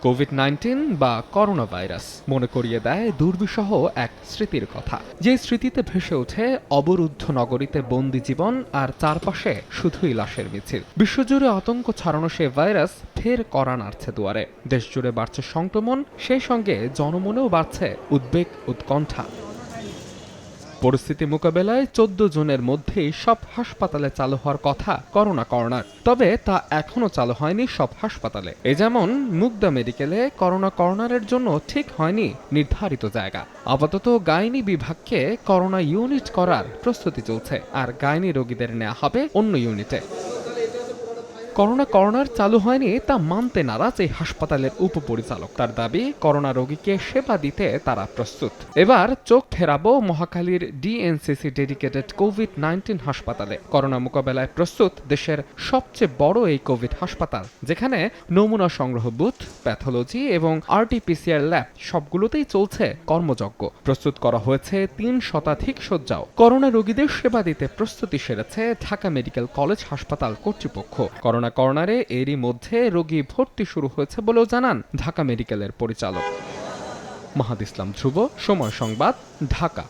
COVID-19 বা corona virus মনে করিয়ে দেয় দুর্বিষহ এক স্মৃতির কথা, যে স্মৃতিতে ভেসে ওঠে অবরুদ্ধ নগরীতে বন্দি জীবন আর চারপাশে শুধুই লাশের মিছিল। বিশ্বজুড়ে আতঙ্ক ছড়ানো সে ভাইরাস ফের কড়া নাড়ছে দুয়ারে। দেশজুড়ে বাড়ছে সংক্রমণ, সেই সঙ্গে জনমনেও বাড়ছে উদ্বেগ, উৎকণ্ঠা। পরিস্থিতি মোকাবেলায় 14 জুনের মধ্যেই সব হাসপাতালে চালু হওয়ার কথা করোনা কর্নার, তবে তা এখনো চালু হয়নি সব হাসপাতালে। এ যেমন মুগদা মেডিকেলে করোনা কর্নারের জন্য ঠিক হয়নি নির্ধারিত জায়গা। আপাতত গাইনি বিভাগকে করোনা ইউনিট করার প্রস্তুতি চলছে, আর গাইনি রোগীদের নেওয়া হবে অন্য ইউনিটে। করোনা কর্নার চালু হয়নি তা মানতে নারাজ এই হাসপাতালের উপপরিচালক। তার দাবি, করোনা রোগীকে সেবা দিতে তারা প্রস্তুত। এবার চোখ ফেরাবো মহাখালীর ডিএনসিসি ডেডিকেটেড কোভিড-19 হাসপাতালে। করোনা মোকাবেলায় প্রস্তুত দেশের সবচেয়ে বড় এই কোভিড হাসপাতাল, যেখানে নমুনা সংগ্রহ বুথ, প্যাথোলজি এবং আরটিপিসিআর ল্যাব সবগুলোতেই চলছে কর্মযজ্ঞ। প্রস্তুত করা হয়েছে 3 শতাধিক শয্যাও। করোনা রোগীদের সেবা দিতে প্রস্তুতি সেরেছে ঢাকা মেডিকেল কলেজ হাসপাতাল কর্তৃপক্ষ। করোনা কর্নারে এরই মধ্যে রোগী ভর্তি শুরু হয়েছে বলেও জানান ঢাকা মেডিকেলের পরিচালক। মাহাদ ইসলাম ধ্রুব, সময় সংবাদ, ঢাকা।